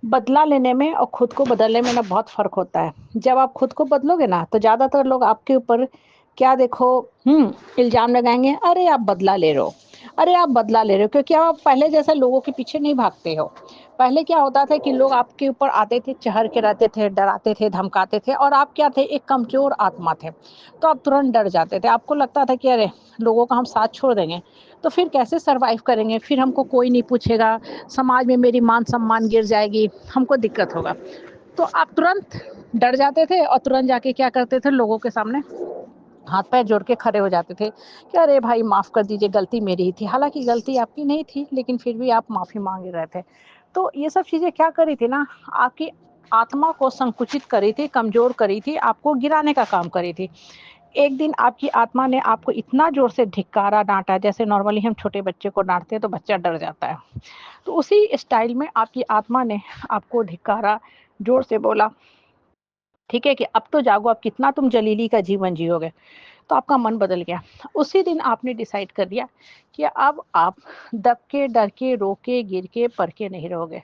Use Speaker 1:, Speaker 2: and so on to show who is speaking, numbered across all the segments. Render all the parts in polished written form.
Speaker 1: बदला लेने में और खुद को बदलने में ना बहुत फ़र्क होता है। जब आप खुद को बदलोगे ना, तो ज़्यादातर लोग आपके ऊपर क्या देखो इल्ज़ाम लगाएँगे, "अरे! आप बदला ले रहे हो। अरे! आप बदला ले रहे हो।" क्योंकि आप पहले जैसे लोगों के पीछे नहीं भागते हो। पहले क्या होता था कि लोग आपके ऊपर आते थे, चढ़ के रहते थे, डराते थे, धमकाते थे और आप क्या थे, एक कमज़ोर आत्मा थे। तो आप तुरंत डर जाते थे। आपको लगता था कि अरे! लोगों का हम साथ छोड़ देंगे, तो फिर कैसे सर्वाइव करेंगे? फिर हमको कोई नहीं पूछेगा, समाज में मेरी मान-सम्मान गिर जाएगी, हमको दिक्कत होगा। तो आप तुरंत डर जाते थे और तुरंत जाके क्या करते थे लोगों के सामने हाथ-पैर जोड़ के खड़े हो जाते थे कि अरे भाई माफ़ कर दीजिए गलती मेरी ही थी। हालाँकि गलती आपकी नहीं थी, लेकिन फिर भी आप माफ़ी माँग रहे थे। तो ये सब चीज़ें क्या करी थी ना, आपकी आत्मा को संकुचित करी थी, कमज़ोर करी थी, आपको गिराने का काम करी थी। एक दिन आपकी आत्मा ने आपको इतना ज़ोर से धिक्कारा, डाँटा, जैसे नॉर्मली हम छोटे बच्चे को डाँटते हैं तो बच्चा डर जाता है। तो उसी स्टाइल में आपकी आत्मा ने आपको धिक्कारा, ज़ोर से बोला, ठीक है, कि अब तो जागो, अब कितना तुम जलीली का जीवन जियोगे। तो आपका मन बदल गया। उसी दिन आपने डिसाइड कर लिया कि अब आप दब के, डर के, रो के, गिर के, पड़ के नहीं रहोगे।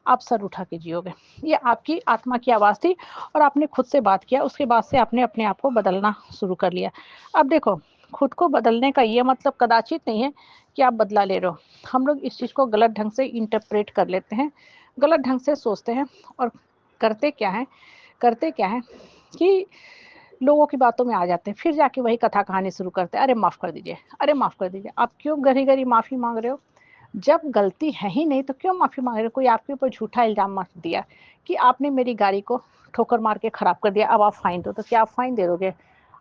Speaker 1: आप सर उठा के जियोगे। ये आपकी आत्मा की आवाज़ थी और आपने खुद से बात किया, उसके बाद से आपने अपने आप को बदलना शुरू कर लिया। अब देखो, खुद को बदलने का ये मतलब कदाचित नहीं है कि आप बदला ले रहे हो। हम लोग इस चीज़ को गलत ढंग से इंटरप्रेट कर लेते हैं, गलत ढंग से सोचते हैं और करते क्या हैं करते क्या हैं कि लोगों की बातों में आ जाते हैं, फिर जाके वही कथा कहानी शुरू करते हैं, "अरे माफ़ कर दीजिए, अरे माफ़ कर दीजिए।" आप क्यों घड़ी-घड़ी माफ़ी माँग रहे हो? जब गलती है ही नहीं तो क्यों माफ़ी माँग रहे हो? कोई आपके ऊपर झूठा इल्ज़ाम मत दिया कि आपने मेरी गाड़ी को ठोकर मार के खराब कर दिया, अब आप फ़ाइन दो, तो क्या आप फ़ाइन दे दोगे?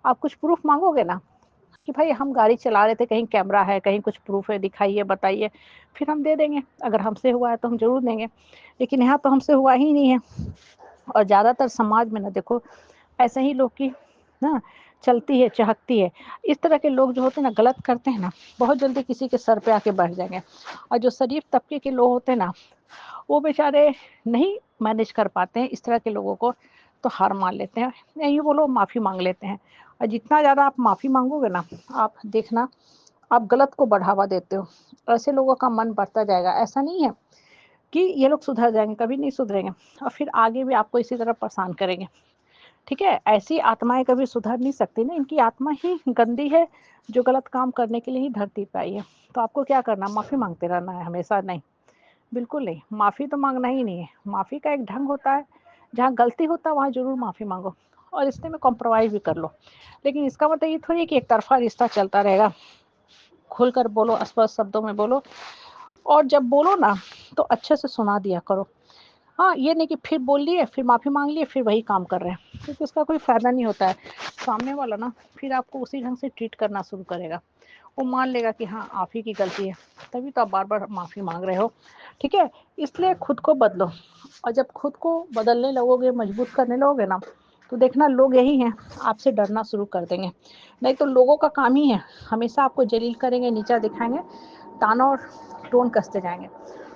Speaker 1: आप कुछ प्रूफ़ माँगोगे ना कि भाई हम गाड़ी चला रहे थे, कहीं कैमरा है, कहीं कुछ प्रूफ़ है, दिखाइए, बताइए, फिर हम दे देंगे। अगर हमसे हुआ है तो हम ज़रूर देंगे, लेकिन यहाँ तो हमसे हुआ ही नहीं है। और ज़्यादातर समाज में ना देखो ऐसे ही लोग की ना चलती है, चहकती है। इस तरह के लोग जो होते हैं ना गलत करते हैं ना, बहुत जल्दी किसी के सर पे आके बैठ जाएँगे और जो शरीफ तबके के लोग होते हैं ना, वो बेचारे नहीं मैनेज कर पाते हैं इस तरह के लोगों को, तो हार मान लेते हैं। या यूँ बोलो माफ़ी माँग लेते हैं और जितना ज़्यादा आप माफ़ी माँगोगे ना, आप देखना आप गलत को बढ़ावा देते हो। ऐसे लोगों का मन बढ़ता जाएगा। ऐसा नहीं है कि ये लोग सुधर जाएँगे, कभी नहीं सुधरेंगे और फिर आगे भी आपको इसी तरह परेशान करेंगे। ठीक है? ऐसी आत्माएँ कभी सुधर नहीं सकती ना, इनकी आत्मा ही गंदी है, जो गलत काम करने के लिए ही धरती पे आई है। तो आपको क्या करना, माफ़ी माँगते रहना है हमेशा? नहीं, बिल्कुल नहीं। माफ़ी तो माँगना ही नहीं है। माफ़ी का एक ढंग होता है, जहाँ गलती होता है वहाँ ज़रूर माफ़ी माँगो और रिश्ते में कॉम्प्रोमाइज़ भी कर लो। लेकिन इसका मतलब ये थोड़ी है कि एक तरफ़ा रिश्ता चलता रहेगा। खुलकर बोलो, स्पष्ट शब्दों में बोलो और जब बोलो ना, तो अच्छे से सुना दिया करो। हाँ, ये नहीं कि फिर बोल लिए, फिर माफ़ी माँग लिए, फिर वही काम कर रहे हैं, क्योंकि उसका कोई फ़ायदा नहीं होता है। सामने वाला ना फिर आपको उसी ढंग से ट्रीट करना शुरू करेगा। वो मान लेगा कि हाँ, आप ही की गलती है, तभी तो आप बार-बार माफ़ी माँग रहे हो, ठीक है? इसलिए खुद को बदलो और जब खुद को बदलने लगोगे, मजबूत करने लगोगे ना, तो देखना लोग यही हैं, आपसे डरना शुरू कर देंगे। नहीं तो लोगों का काम ही है, हमेशा आपको ज़लील करेंगे, नीचा दिखाएँगे, ताना और टोन कसते जाएँगे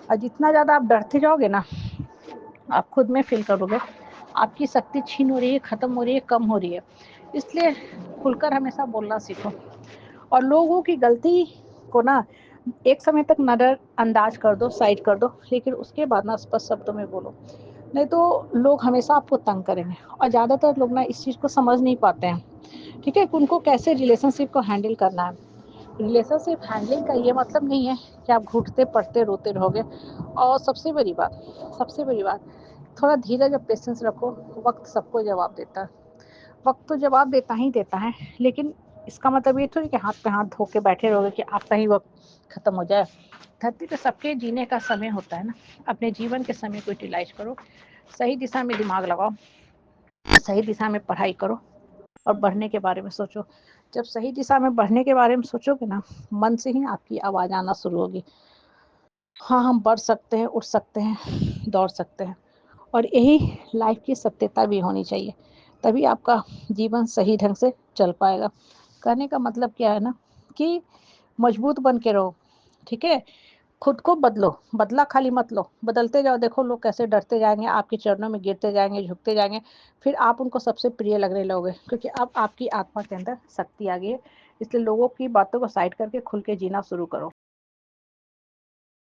Speaker 1: और जितना ज़्यादा आप डरते जाओगे ना आप खुद में फ़ील करोगे, आपकी शक्ति छीन हो रही है, ख़त्म हो रही है, कम हो रही है। इसलिए खुलकर हमेशा बोलना सीखो और लोगों की गलती को ना एक समय तक नज़रअंदाज कर दो, साइड कर दो, लेकिन उसके बाद ना स्पष्ट शब्दों में बोलो। नहीं तो लोग हमेशा आपको तंग करेंगे और ज़्यादातर लोग ना इस चीज़ को समझ नहीं पाते हैं, ठीक है? कि उनको कैसे रिलेशनशिप को हैंडल करना है। रिलेशनशिप हैंडलिंग का ये मतलब नहीं है कि आप घुटते, पड़ते, रोते रहोगे और सबसे बड़ी बात थोड़ा धीरज और पेशेंस रखो, वक़्त सबको जवाब देता है। वक़्त तो जवाब देता ही देता है, लेकिन इसका मतलब ये थोड़ी कि हाथ पे हाथ धो के बैठे रहोगे कि आपका ही वक़्त खत्म हो जाए। धरती पे सबके जीने का समय होता है ना, अपने जीवन के समय को यूटिलाइज़ करो, सही दिशा में दिमाग लगाओ, सही दिशा में पढ़ाई करो और बढ़ने के बारे में सोचो। जब सही दिशा में बढ़ने के बारे में सोचोगे ना, मन से ही आपकी आवाज़ आना शुरू होगी। हाँ, हम बढ़ सकते हैं, उठ सकते हैं, दौड़ सकते हैं। और यही लाइफ की सत्यता भी होनी चाहिए, तभी आपका जीवन सही ढंग से चल पाएगा। कहने का मतलब क्या है ना कि मजबूत बन के रहो, ठीक है? खुद को बदलो, बदला खाली मत लो, बदलते जाओ, देखो लोग कैसे डरते जाएँगे, आपके चरणों में गिरते जाएँगे, झुकते जाएँगे, फिर आप उनको सबसे प्रिय लगने लगोगे क्योंकि अब आपकी आत्मा के अंदर शक्ति आ गई है। इसलिए लोगों की बातों को साइड करके खुल के जीना शुरू करो।